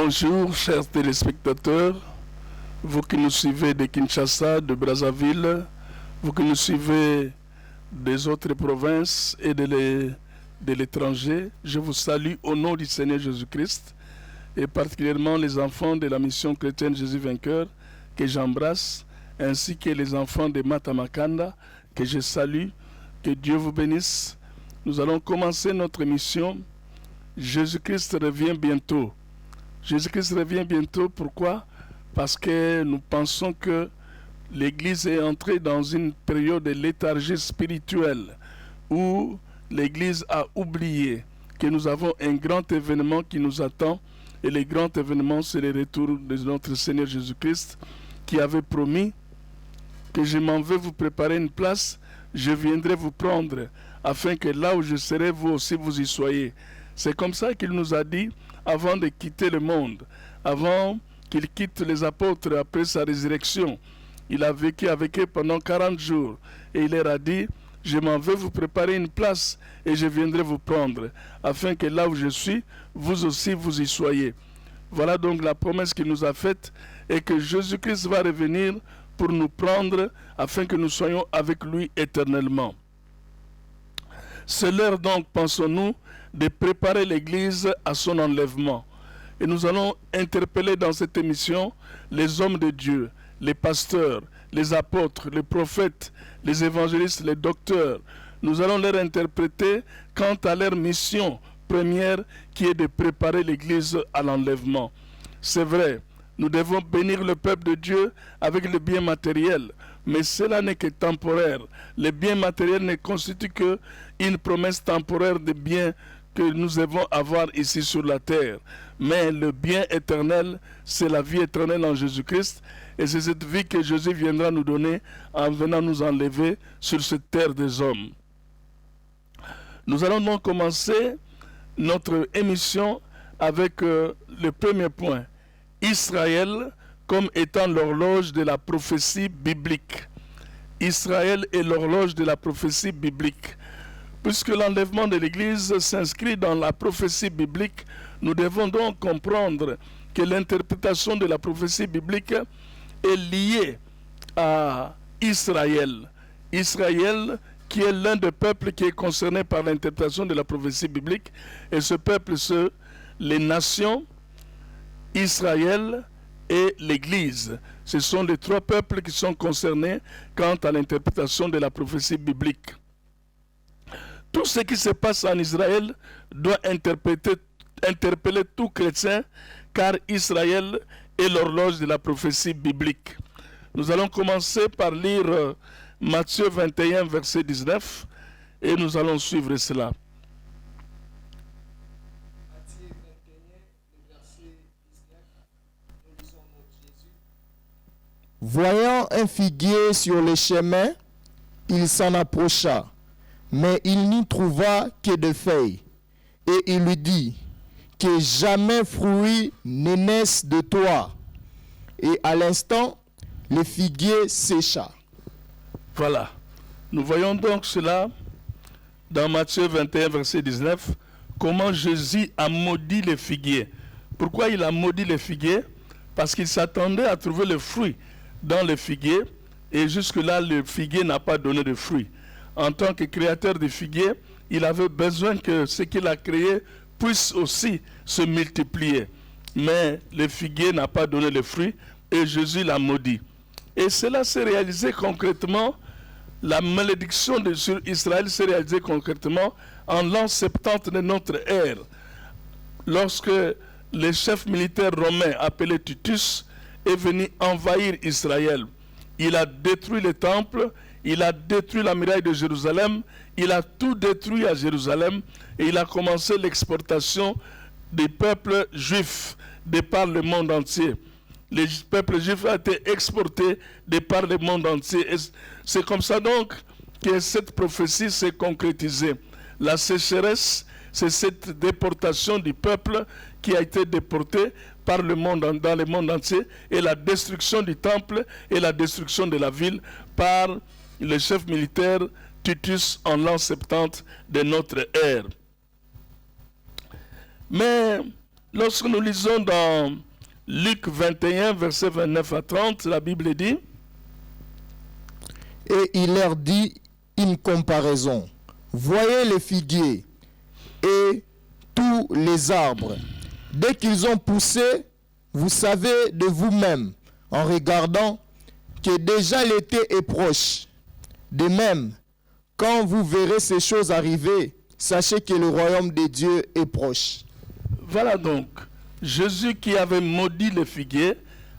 Bonjour chers téléspectateurs, vous qui nous suivez de Kinshasa, de Brazzaville, vous qui nous suivez des autres provinces et de l'étranger, je vous salue au nom du Seigneur Jésus-Christ et particulièrement les enfants de la mission chrétienne Jésus vainqueur que j'embrasse, ainsi que les enfants de Matamakanda que je salue. Que Dieu vous bénisse. Nous allons commencer notre mission. Jésus-Christ revient bientôt. Jésus-Christ revient bientôt. Pourquoi? Parce que nous pensons que l'Église est entrée dans une période de léthargie spirituelle où l'Église a oublié que nous avons un grand événement qui nous attend. Et le grand événement, c'est le retour de notre Seigneur Jésus-Christ qui avait promis que je m'en vais vous préparer une place, je viendrai vous prendre, afin que là où je serai, vous aussi vous y soyez. C'est comme ça qu'il nous a dit avant de quitter le monde, avant qu'il quitte les apôtres après sa résurrection. Il a vécu avec eux pendant 40 jours et il leur a dit, je m'en vais vous préparer une place et je viendrai vous prendre, afin que là où je suis, vous aussi vous y soyez. Voilà donc la promesse qu'il nous a faite et que Jésus-Christ va revenir pour nous prendre afin que nous soyons avec lui éternellement. C'est l'heure donc, pensons-nous, de préparer l'Église à son enlèvement. Et nous allons interpeller dans cette émission les hommes de Dieu, les pasteurs, les apôtres, les prophètes, les évangélistes, les docteurs. Nous allons leur interpréter quant à leur mission première qui est de préparer l'Église à l'enlèvement. C'est vrai, nous devons bénir le peuple de Dieu avec le bien matériel, mais cela n'est que temporaire. Le bien matériel ne constitue qu'une promesse temporaire de bien que nous devons avoir ici sur la terre. Mais le bien éternel, c'est la vie éternelle en Jésus-Christ, et c'est cette vie que Jésus viendra nous donner en venant nous enlever sur cette terre des hommes. Nous allons donc commencer notre émission avec le premier point. Israël comme étant l'horloge de la prophétie biblique. Israël est l'horloge de la prophétie biblique. Puisque l'enlèvement de l'Église s'inscrit dans la prophétie biblique, nous devons donc comprendre que l'interprétation de la prophétie biblique est liée à Israël. Israël qui est l'un des peuples qui est concerné par l'interprétation de la prophétie biblique. Et ce peuple, c'est les nations, Israël et l'Église. Ce sont les trois peuples qui sont concernés quant à l'interprétation de la prophétie biblique. Tout ce qui se passe en Israël doit interpeller tout chrétien, car Israël est l'horloge de la prophétie biblique. Nous allons commencer par lire Matthieu 21, verset 19, et nous allons suivre cela. Voyant un figuier sur le chemin, il s'en approcha, mais il n'y trouva que des feuilles. Et il lui dit, que jamais fruit ne naisse de toi. Et à l'instant, le figuier sécha. Voilà. Nous voyons donc cela dans Matthieu 21, verset 19, comment Jésus a maudit les figuiers. Pourquoi il a maudit les figuiers? Parce qu'il s'attendait à trouver le fruit dans le figuier, et jusque-là, le figuier n'a pas donné de fruits. En tant que créateur de figuier, il avait besoin que ce qu'il a créé puisse aussi se multiplier. Mais le figuier n'a pas donné de fruits, et Jésus l'a maudit. Et cela s'est réalisé concrètement, la malédiction sur Israël s'est réalisée concrètement en l'an 70 de notre ère, lorsque le chef militaire romain appelé Titus est venu envahir Israël. Il a détruit le temple, il a détruit la muraille de Jérusalem, il a tout détruit à Jérusalem et il a commencé l'exportation des peuples juifs de par le monde entier. Les peuples juifs ont été exportés de par le monde entier. C'est comme ça donc que cette prophétie s'est concrétisée. La sécheresse, c'est cette déportation du peuple qui a été déporté par le monde, dans le monde entier, et la destruction du temple et la destruction de la ville par le chef militaire Titus en l'an 70 de notre ère. Mais Lorsque nous lisons dans Luc 21, versets 29 à 30, la Bible dit, et il leur dit une comparaison. Voyez les figuiers et tous les arbres. Dès qu'ils ont poussé, vous savez de vous-même, en regardant, que déjà l'été est proche. De même, quand vous verrez ces choses arriver, sachez que le royaume de Dieu est proche. Voilà donc, Jésus qui avait maudit les figuiers,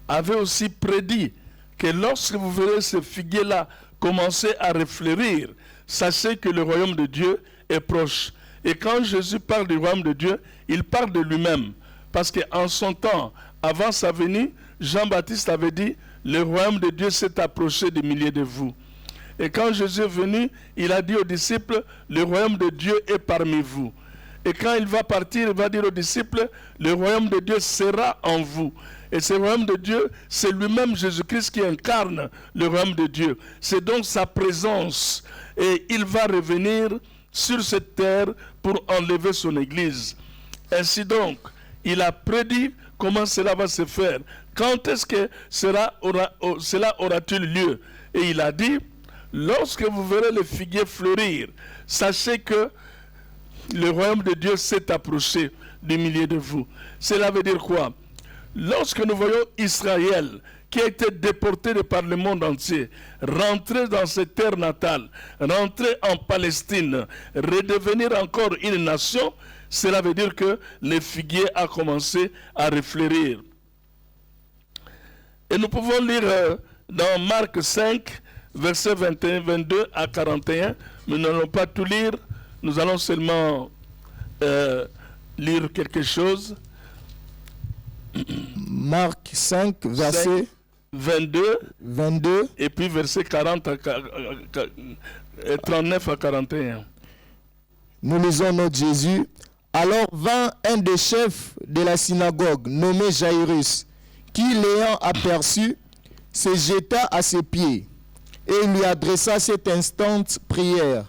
avait aussi prédit que lorsque vous verrez ces figuiers-là commencer à refleurir, sachez que le royaume de Dieu est proche. Et quand Jésus parle du royaume de Dieu, il parle de lui-même. Parce qu'en son temps, avant sa venue, Jean-Baptiste avait dit, le royaume de Dieu s'est approché des milliers de vous. Et quand Jésus est venu, il a dit aux disciples, le royaume de Dieu est parmi vous. Et quand il va partir, il va dire aux disciples, le royaume de Dieu sera en vous. Et ce royaume de Dieu, c'est lui-même Jésus-Christ qui incarne le royaume de Dieu. C'est donc sa présence. Et il va revenir sur cette terre pour enlever son Église. Ainsi donc, il a prédit comment cela va se faire. Quand est-ce que cela aura-t-il lieu? Et il a dit, lorsque vous verrez les figuiers fleurir, sachez que le royaume de Dieu s'est approché du milieu de vous. Cela veut dire quoi? Lorsque nous voyons Israël, qui a été déporté de par le monde entier, rentrer dans cette terre natale, rentrer en Palestine, redevenir encore une nation, cela veut dire que les figuiers a commencé à refleurir. Et nous pouvons lire dans Marc 5, versets 21, 22 à 41. Nous n'allons pas tout lire, nous allons seulement lire quelque chose. Marc 5, verset 22, et puis verset 39 à 41. Nous lisons notre Jésus. Alors vint un des chefs de la synagogue, nommé Jairus, qui l'ayant aperçu, se jeta à ses pieds et lui adressa cette instante prière.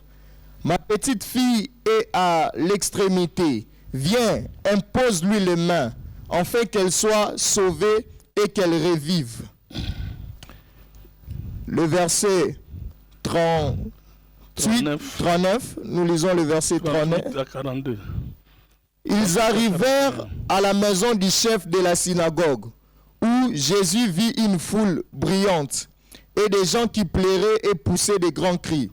Ma petite fille est à l'extrémité. Viens, impose-lui les mains, afin qu'elle soit sauvée et qu'elle revive. Le verset 39, nous lisons le verset 39. À 42. Ils arrivèrent à la maison du chef de la synagogue, où Jésus vit une foule brillante et des gens qui pleuraient et poussaient de grands cris.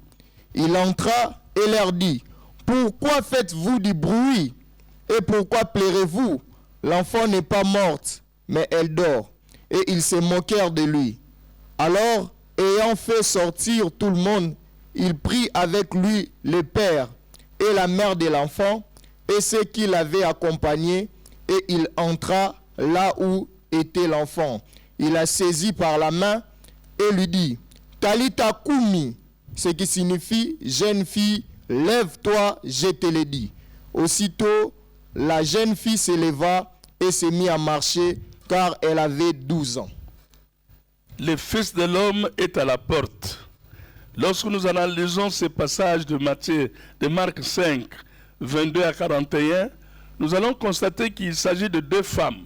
Il entra et leur dit, « Pourquoi faites-vous du bruit et pourquoi pleurez-vous? L'enfant n'est pas morte, mais elle dort. » Et ils se moquèrent de lui. Alors, ayant fait sortir tout le monde, il prit avec lui le père et la mère de l'enfant et ceux qui l'avaient accompagné, et il entra là où était l'enfant. Il la saisit par la main et lui dit, « Talita Kumi », ce qui signifie « Jeune fille, lève-toi, je te l'ai dit ». Aussitôt, la jeune fille se leva et se mit à marcher, car elle avait 12 ans. Le Fils de l'homme est à la porte. Lorsque nous analysons ce passage de Marc 5, 22 à 41, nous allons constater qu'il s'agit de deux femmes.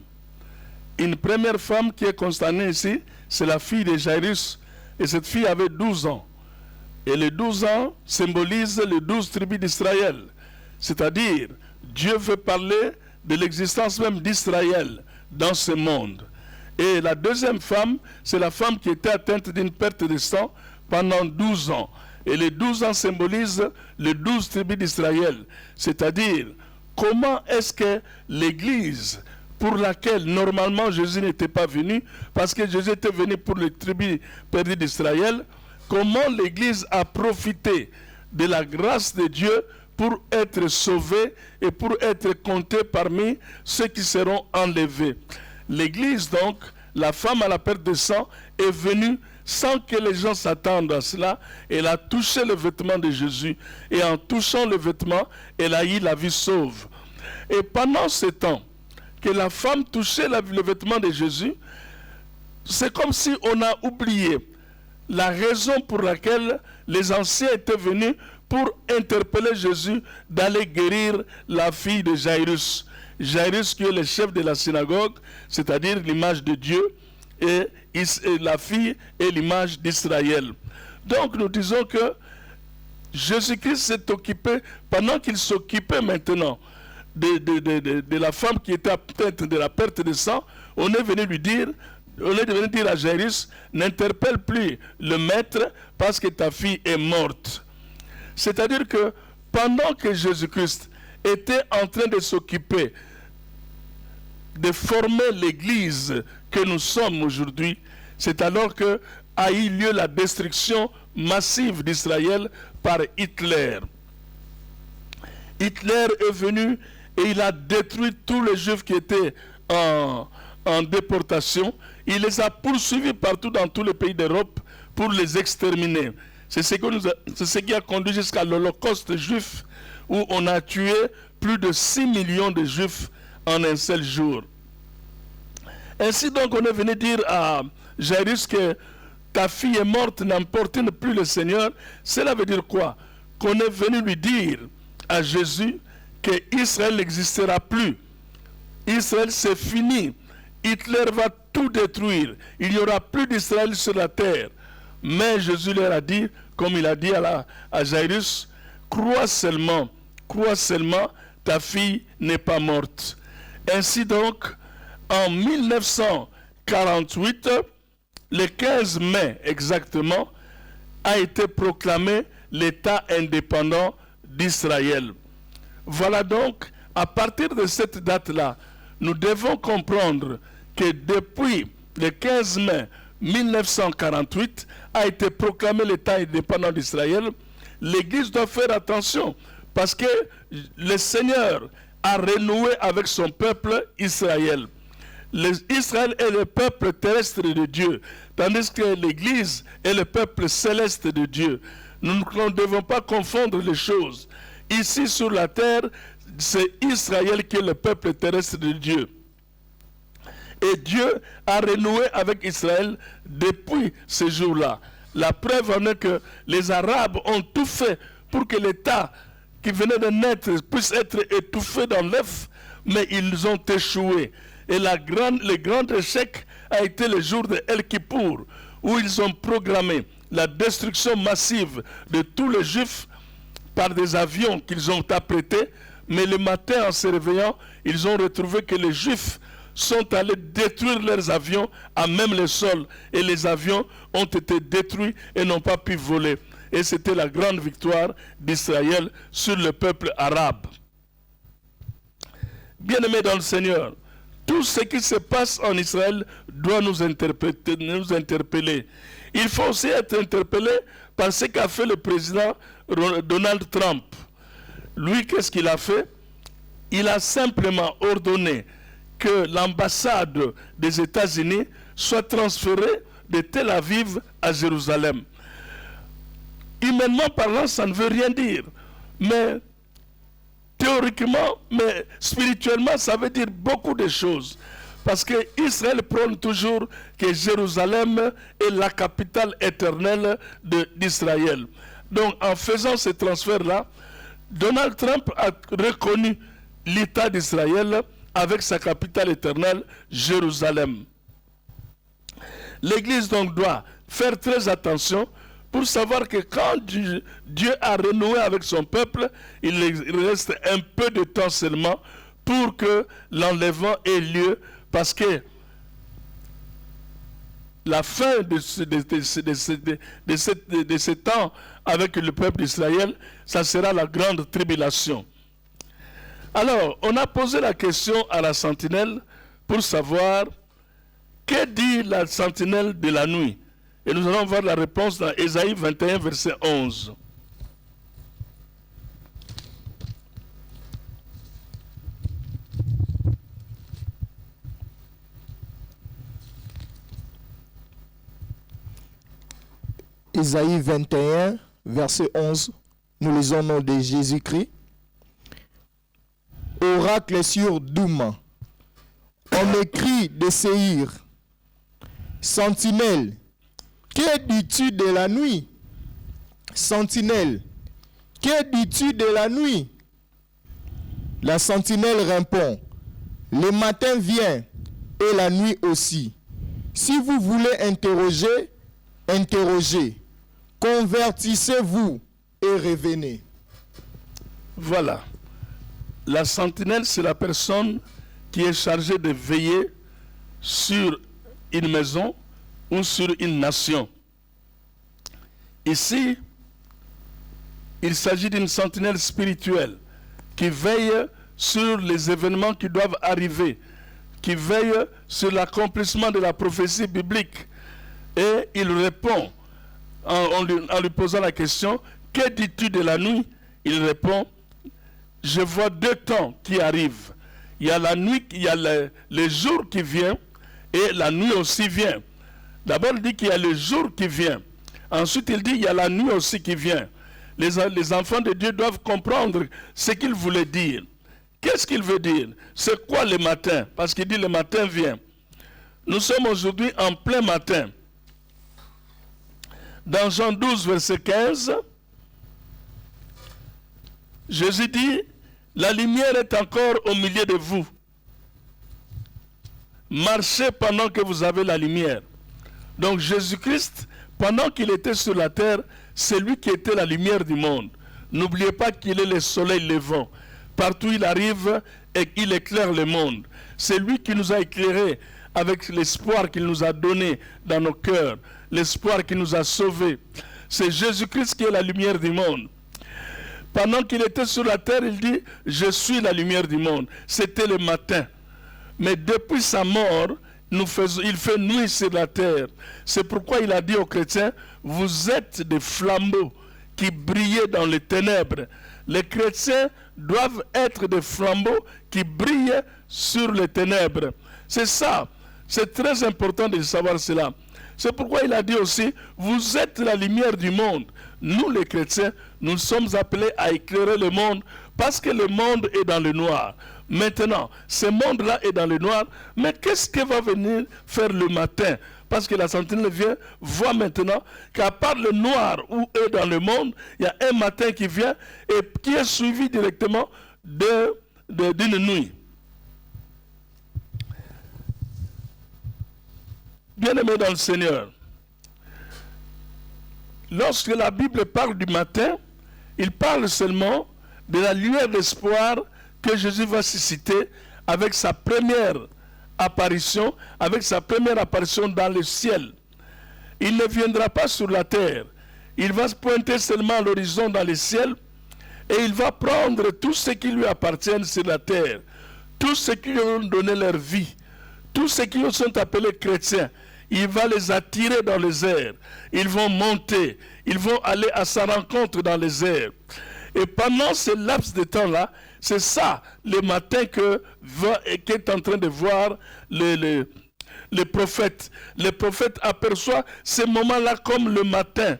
Une première femme qui est constatée ici, c'est la fille de Jairus, et cette fille avait 12 ans. Et les 12 ans symbolisent les 12 tribus d'Israël. C'est-à-dire, Dieu veut parler de l'existence même d'Israël dans ce monde. Et la deuxième femme, c'est la femme qui était atteinte d'une perte de sang pendant 12 ans. Et les 12 ans symbolisent les 12 tribus d'Israël. C'est-à-dire, comment est-ce que l'Église, pour laquelle normalement Jésus n'était pas venu, parce que Jésus était venu pour les tribus perdues d'Israël, comment l'Église a profité de la grâce de Dieu pour être sauvée et pour être comptée parmi ceux qui seront enlevés. L'Église donc, la femme à la perte de sang, est venue sans que les gens s'attendent à cela. Elle a touché le vêtement de Jésus et en touchant le vêtement, elle a eu la vie sauve. Et pendant ce temps que la femme touchait le vêtement de Jésus, c'est comme si on a oublié la raison pour laquelle les anciens étaient venus pour interpeller Jésus d'aller guérir la fille de Jairus. Jairus qui est le chef de la synagogue, c'est-à-dire l'image de Dieu, et la fille est l'image d'Israël. Donc nous disons que Jésus-Christ s'est occupé, pendant qu'il s'occupait maintenant de la femme qui était atteinte de la perte de sang, on est venu dire à Jairus, n'interpelle plus le maître parce que ta fille est morte. C'est-à-dire que pendant que Jésus-Christ était en train de s'occuper de former l'église que nous sommes aujourd'hui, c'est alors que a eu lieu la destruction massive d'Israël par Hitler. Hitler est venu et il a détruit tous les Juifs qui étaient en déportation. Il les a poursuivis partout dans tous les pays d'Europe pour les exterminer. C'est ce qui a conduit jusqu'à l'Holocauste juif, où on a tué plus de 6 millions de Juifs en un seul jour. Ainsi donc, on est venu dire à Jairus que ta fille est morte, n'importune plus le Seigneur. Cela veut dire quoi? Qu'on est venu lui dire à Jésus que Israël n'existera plus. Israël, c'est fini. Hitler va tout détruire. Il n'y aura plus d'Israël sur la terre. Mais Jésus leur a dit, comme il a dit à Jairus, crois seulement, ta fille n'est pas morte. Ainsi donc, en 1948, le 15 mai exactement, a été proclamé l'État indépendant d'Israël. Voilà donc, à partir de cette date-là, nous devons comprendre que depuis le 15 mai 1948 a été proclamé l'État indépendant d'Israël. L'Église doit faire attention parce que le Seigneur a renoué avec son peuple Israël. Israël est le peuple terrestre de Dieu, tandis que l'Église est le peuple céleste de Dieu. Nous ne devons pas confondre les choses. Ici sur la terre, c'est Israël qui est le peuple terrestre de Dieu. Et Dieu a renoué avec Israël depuis ce jour-là. La preuve en est que les Arabes ont tout fait pour que l'État qui venait de naître puisse être étouffé dans l'œuf, mais ils ont échoué. Et le grand échec a été le jour de El Kippour, où ils ont programmé la destruction massive de tous les Juifs par des avions qu'ils ont apprêtés. Mais le matin, en se réveillant, ils ont retrouvé que les Juifs sont allés détruire leurs avions à même le sol. Et les avions ont été détruits et n'ont pas pu voler. Et c'était la grande victoire d'Israël sur le peuple arabe. Bien-aimés dans le Seigneur, tout ce qui se passe en Israël doit nous interpeller. Il faut aussi être interpellé par ce qu'a fait le président Donald Trump. Lui, qu'est-ce qu'il a fait? Il a simplement ordonné que l'ambassade des États-Unis soit transférée de Tel Aviv à Jérusalem. Humainement parlant, ça ne veut rien dire. Mais théoriquement, mais spirituellement, ça veut dire beaucoup de choses. Parce que Israël prône toujours que Jérusalem est la capitale éternelle d'Israël. Donc, en faisant ce transfert-là, Donald Trump a reconnu l'État d'Israël avec sa capitale éternelle, Jérusalem. L'Église donc doit faire très attention pour savoir que quand Dieu a renoué avec son peuple, il reste un peu de temps seulement pour que l'enlèvement ait lieu, parce que la fin de ce temps avec le peuple d'Israël, ça sera la grande tribulation. Alors, on a posé la question à la sentinelle pour savoir que dit la sentinelle de la nuit. Et nous allons voir la réponse dans Ésaïe 21, verset 11. Ésaïe 21, verset 11, nous lisons au nom de Jésus-Christ. Oracle sur Douma, on m'écrit de Séhir, sentinelle, que dis-tu de la nuit? Sentinelle, que dis-tu de la nuit? La sentinelle répond, Le matin vient et la nuit aussi. Si vous voulez interroger, interrogez. Convertissez-vous et revenez. Voilà. La sentinelle, c'est la personne qui est chargée de veiller sur une maison ou sur une nation. Ici, il s'agit d'une sentinelle spirituelle qui veille sur les événements qui doivent arriver, qui veille sur l'accomplissement de la prophétie biblique. Et il répond en lui posant la question, « Que dis-tu de la nuit ?» Il répond, « Je vois deux temps qui arrivent. Il y a la nuit, il y a le jour qui vient et la nuit aussi vient. » D'abord, il dit qu'il y a le jour qui vient. Ensuite, il dit qu'il y a la nuit aussi qui vient. Les enfants de Dieu doivent comprendre ce qu'il voulait dire. Qu'est-ce qu'il veut dire? C'est quoi le matin? Parce qu'il dit le matin vient. Nous sommes aujourd'hui en plein matin. Dans Jean 12, verset 15, Jésus dit, la lumière est encore au milieu de vous. Marchez pendant que vous avez la lumière. Donc Jésus-Christ, pendant qu'il était sur la terre, c'est lui qui était la lumière du monde. N'oubliez pas qu'il est le soleil levant. Partout où il arrive, et il éclaire le monde. C'est lui qui nous a éclairés avec l'espoir qu'il nous a donné dans nos cœurs, l'espoir qui nous a sauvés. C'est Jésus-Christ qui est la lumière du monde. Pendant qu'il était sur la terre, il dit, je suis la lumière du monde. C'était le matin. Mais depuis sa mort, il fait nuit sur la terre. C'est pourquoi il a dit aux chrétiens, vous êtes des flambeaux qui brillaient dans les ténèbres. Les chrétiens doivent être des flambeaux qui brillent sur les ténèbres. C'est ça. C'est très important de savoir cela. C'est pourquoi il a dit aussi, vous êtes la lumière du monde. Nous les chrétiens, nous sommes appelés à éclairer le monde parce que le monde est dans le noir. Maintenant, ce monde-là est dans le noir, mais qu'est-ce qui va venir faire le matin? Parce que la sentinelle vient, voit maintenant qu'à part le noir où est dans le monde, il y a un matin qui vient et qui est suivi directement d'une nuit. Bien-aimés dans le Seigneur, lorsque la Bible parle du matin, il parle seulement de la lueur d'espoir que Jésus va susciter avec sa première apparition, dans le ciel. Il ne viendra pas sur la terre. Il va se pointer seulement à l'horizon dans le ciel et il va prendre tout ce qui lui appartient sur la terre, tous ceux qui lui ont donné leur vie, tous ceux qui sont appelés chrétiens. Il va les attirer dans les airs. Ils vont monter. Ils vont aller à sa rencontre dans les airs. Et pendant ce laps de temps-là, c'est ça, le matin qu'est en train de voir le prophète. Le prophète aperçoit ce moment-là comme le matin.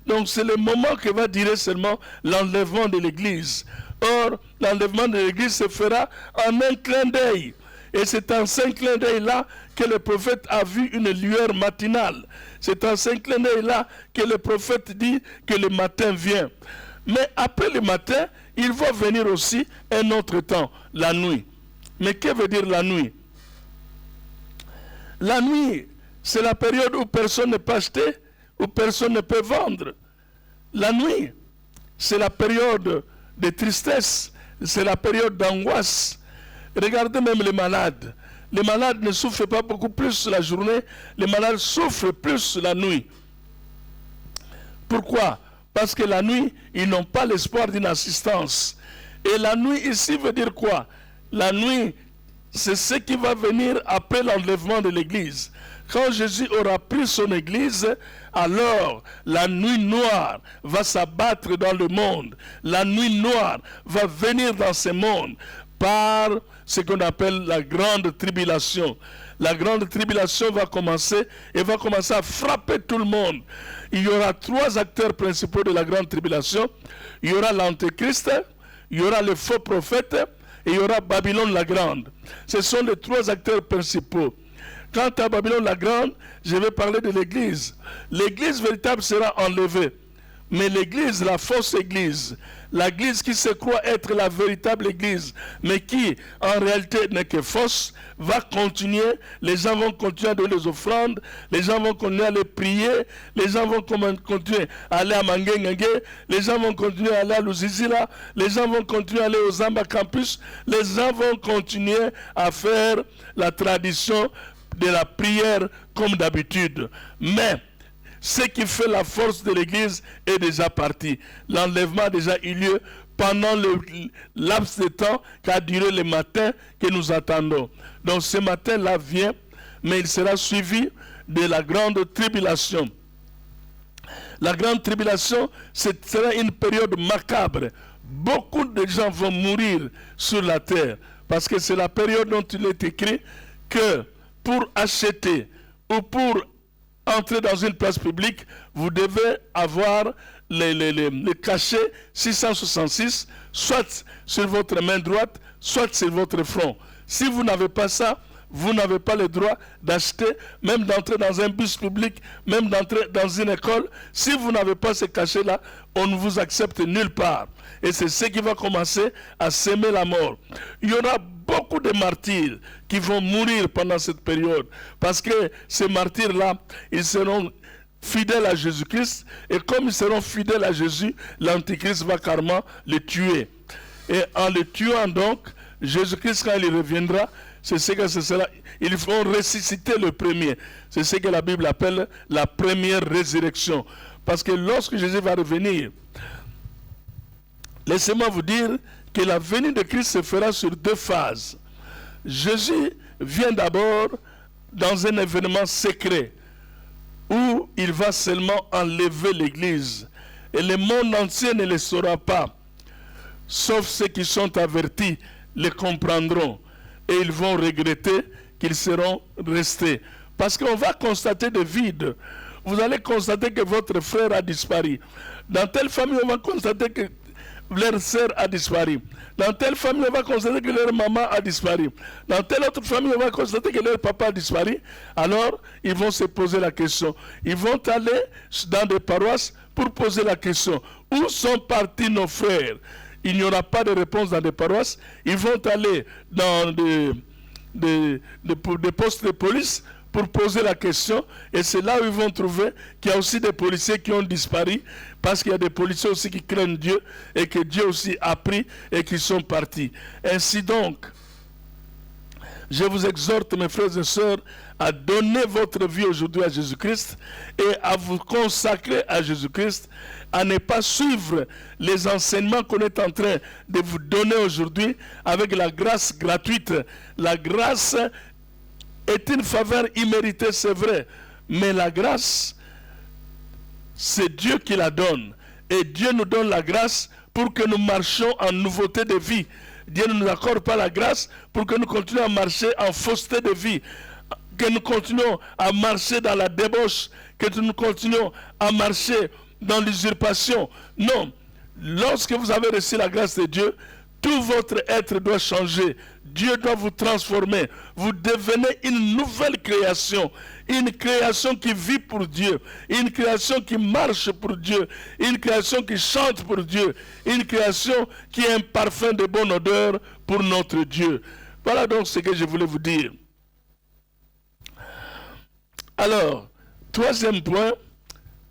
Donc c'est le moment que va durer seulement l'enlèvement de l'Église. Or, l'enlèvement de l'Église se fera en un clin d'œil. Et c'est en ce clin d'œil-là que le prophète a vu une lueur matinale. C'est en ce clin d'œil-là que le prophète dit que le matin vient. Mais après le matin, il va venir aussi un autre temps, la nuit. Mais que veut dire la nuit? La nuit, c'est la période où personne ne peut acheter, où personne ne peut vendre. La nuit, c'est la période de tristesse, c'est la période d'angoisse. Regardez même les malades. Les malades ne souffrent pas beaucoup plus la journée, les malades souffrent plus la nuit. Pourquoi? Parce que la nuit, ils n'ont pas l'espoir d'une assistance. Et la nuit ici veut dire quoi? La nuit, c'est ce qui va venir après l'enlèvement de l'Église. Quand Jésus aura pris son Église, alors la nuit noire va s'abattre dans le monde. La nuit noire va venir dans ce monde par ce qu'on appelle la grande tribulation. La grande tribulation va commencer et va commencer à frapper tout le monde. Il y aura trois acteurs principaux de la grande tribulation. Il y aura l'Antéchrist, il y aura le faux prophète et il y aura Babylone la Grande. Ce sont les trois acteurs principaux. Quant à Babylone la Grande, je vais parler de l'Église. L'Église véritable sera enlevée. Mais l'église, la fausse église, l'église qui se croit être la véritable église, mais qui en réalité n'est que fausse, va continuer, les gens vont continuer à donner les offrandes, les gens vont continuer à les prier, les gens vont continuer à aller à Mangengengue, les gens vont continuer à aller à Luzizila, les gens vont continuer à aller aux Zamba Campus, les gens vont continuer à faire la tradition de la prière comme d'habitude. Mais ce qui fait la force de l'église est déjà parti. L'enlèvement a déjà eu lieu pendant le laps de temps qu'a duré le matin que nous attendons. Donc ce matin-là vient, mais il sera suivi de la grande tribulation. La grande tribulation, ce sera une période macabre. Beaucoup de gens vont mourir sur la terre, parce que c'est la période dont il est écrit que pour acheter ou pour entrer dans une place publique, vous devez avoir le cachet 666, soit sur votre main droite, soit sur votre front. Si vous n'avez pas ça, vous n'avez pas le droit d'acheter, même d'entrer dans un bus public, même d'entrer dans une école. Si vous n'avez pas ce cachet-là, on ne vous accepte nulle part. Et c'est ce qui va commencer à s'aimer la mort. Il y aura beaucoup de martyrs qui vont mourir pendant cette période. Parce que ces martyrs-là, ils seront fidèles à Jésus-Christ. Et comme ils seront fidèles à Jésus, l'Antichrist va carrément les tuer. Et en les tuant donc, Jésus-Christ, quand il reviendra, c'est ce que ce sera. Ils vont ressusciter le premier. C'est ce que la Bible appelle la première résurrection. Parce que lorsque Jésus va revenir, laissez-moi vous dire que la venue de Christ se fera sur deux phases. Jésus vient d'abord dans un événement secret où il va seulement enlever l'Église. Et le monde entier ne le saura pas. Sauf ceux qui sont avertis le comprendront. Et ils vont regretter qu'ils seront restés. Parce qu'on va constater des vides. Vous allez constater que votre frère a disparu. Dans telle famille, on va constater que leur sœur a disparu. Dans telle famille, on va constater que leur maman a disparu. Dans telle autre famille, on va constater que leur papa a disparu. Alors, ils vont se poser la question. Ils vont aller dans des paroisses pour poser la question. Où sont partis nos frères? Il n'y aura pas de réponse dans des paroisses. Ils vont aller dans des postes de police pour poser la question. Et c'est là où ils vont trouver qu'il y a aussi des policiers qui ont disparu, parce qu'il y a des policiers aussi qui craignent Dieu et que Dieu aussi a pris et qui sont partis. Ainsi donc, je vous exhorte, mes frères et sœurs, à donner votre vie aujourd'hui à Jésus-Christ et à vous consacrer à Jésus-Christ, à ne pas suivre les enseignements qu'on est en train de vous donner aujourd'hui avec la grâce gratuite. La grâce est une faveur imméritée, c'est vrai, mais la grâce, c'est Dieu qui la donne. Et Dieu nous donne la grâce pour que nous marchions en nouveauté de vie. Dieu ne nous accorde pas la grâce pour que nous continuions à marcher en fausseté de vie, que nous continuions à marcher dans la débauche, que nous continuions à marcher dans l'usurpation. Non, lorsque vous avez reçu la grâce de Dieu, tout votre être doit changer. Dieu doit vous transformer. Vous devenez une nouvelle création. Une création qui vit pour Dieu. Une création qui marche pour Dieu. Une création qui chante pour Dieu. Une création qui est un parfum de bonne odeur pour notre Dieu. Voilà donc ce que je voulais vous dire. Alors, troisième point,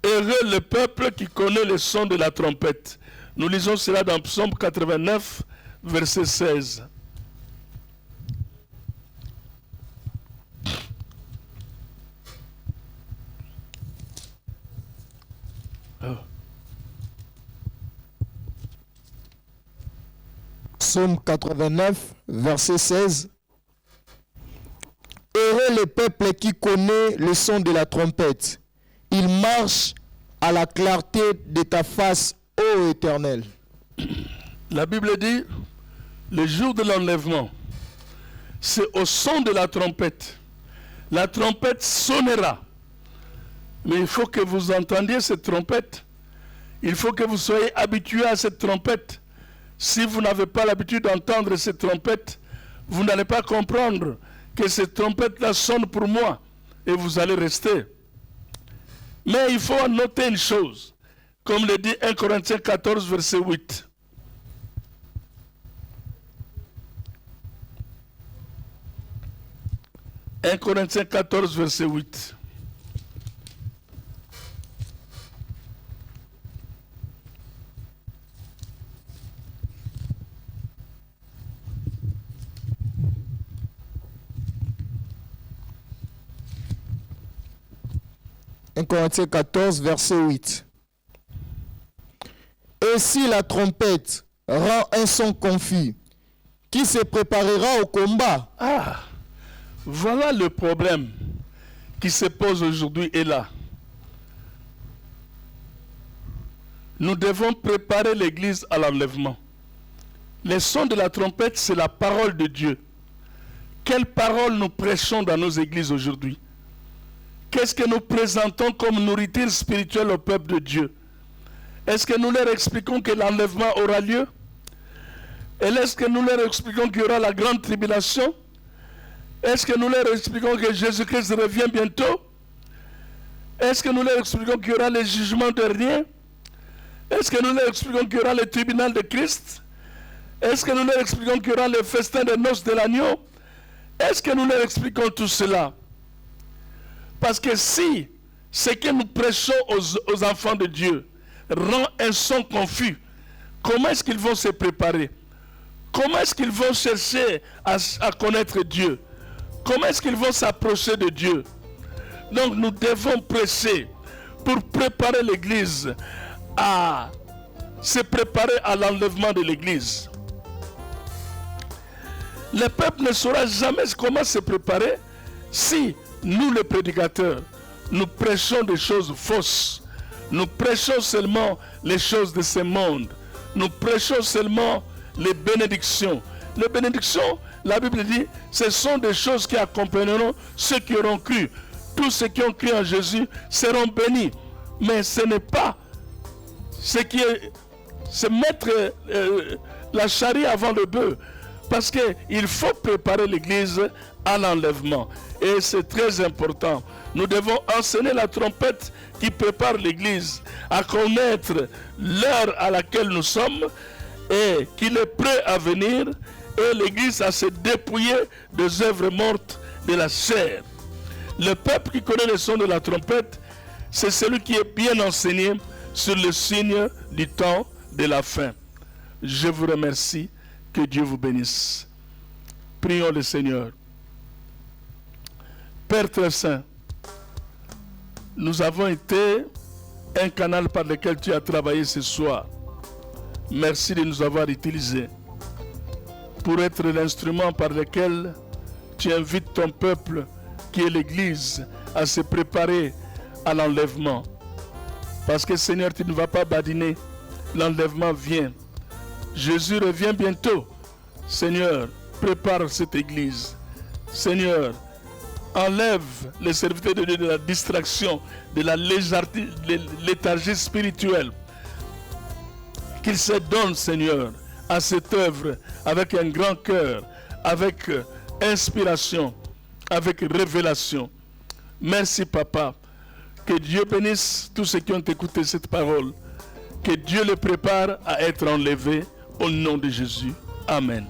heureux le peuple qui connaît le son de la trompette. Nous lisons cela dans Psaume 89, verset 16. Oh. Psaume 89, verset 16. Heureux le peuple qui connaît le son de la trompette. Il marche à la clarté de ta face, ô Éternel. La Bible dit, le jour de l'enlèvement, c'est au son de la trompette. La trompette sonnera. Mais il faut que vous entendiez cette trompette. Il faut que vous soyez habitués à cette trompette. Si vous n'avez pas l'habitude d'entendre cette trompette, vous n'allez pas comprendre que cette trompette-là sonne pour moi. Et vous allez rester. Mais il faut noter une chose. Comme le dit 1 Corinthiens 14, verset 8. « 1 Corinthiens 14, verset 8. « 1 Corinthiens 14, verset 8. Et si la trompette rend un son confus, qui se préparera au combat? » Ah, voilà le problème qui se pose aujourd'hui et là. Nous devons préparer l'Église à l'enlèvement. Le son de la trompette, c'est la parole de Dieu. Quelle parole nous prêchons dans nos églises aujourd'hui? Qu'est-ce que nous présentons comme nourriture spirituelle au peuple de Dieu? Est-ce que nous leur expliquons que l'enlèvement aura lieu? Et est-ce que nous leur expliquons qu'il y aura la grande tribulation? Est-ce que nous leur expliquons que Jésus-Christ revient bientôt? Est-ce que nous leur expliquons qu'il y aura le jugement dernier? Est-ce que nous leur expliquons qu'il y aura le tribunal de Christ? Est-ce que nous leur expliquons qu'il y aura le festin des noces de l'agneau? Est-ce que nous leur expliquons tout cela? Parce que si ce que nous prêchons aux enfants de Dieu rend un son confus, comment est-ce qu'ils vont se préparer? Comment est-ce qu'ils vont chercher à connaître Dieu? Comment est-ce qu'ils vont s'approcher de Dieu? Donc nous devons prêcher pour préparer l'Église à se préparer à l'enlèvement de l'Église. Le peuple ne saura jamais comment se préparer si nous, les prédicateurs, nous prêchons des choses fausses. Nous prêchons seulement les choses de ce monde. Nous prêchons seulement les bénédictions. Les bénédictions, la Bible dit, ce sont des choses qui accompagneront ceux qui auront cru. Tous ceux qui ont cru en Jésus seront bénis. Mais ce n'est pas ce qui est, c'est mettre la charrue avant le bœuf. Parce qu'il faut préparer l'Église à l'enlèvement. Et c'est très important. Nous devons enseigner la trompette qui prépare l'Église à connaître l'heure à laquelle nous sommes et qu'il est prêt à venir, et l'Église à se dépouiller des œuvres mortes de la chair. Le peuple qui connaît le son de la trompette, c'est celui qui est bien enseigné sur le signe du temps de la fin. Je vous remercie. Que Dieu vous bénisse. Prions le Seigneur. Père très saint, nous avons été un canal par lequel tu as travaillé ce soir. Merci de nous avoir utilisés pour être l'instrument par lequel tu invites ton peuple, qui est l'Église, à se préparer à l'enlèvement. Parce que Seigneur, tu ne vas pas badiner. L'enlèvement vient. Jésus revient bientôt. Seigneur, prépare cette église. Seigneur, enlève les serviteurs de Dieu de la distraction, de la léthargie spirituelle. Qu'ils se donnent, Seigneur, à cette œuvre avec un grand cœur, avec inspiration, avec révélation. Merci, Papa. Que Dieu bénisse tous ceux qui ont écouté cette parole. Que Dieu les prépare à être enlevés au nom de Jésus. Amen.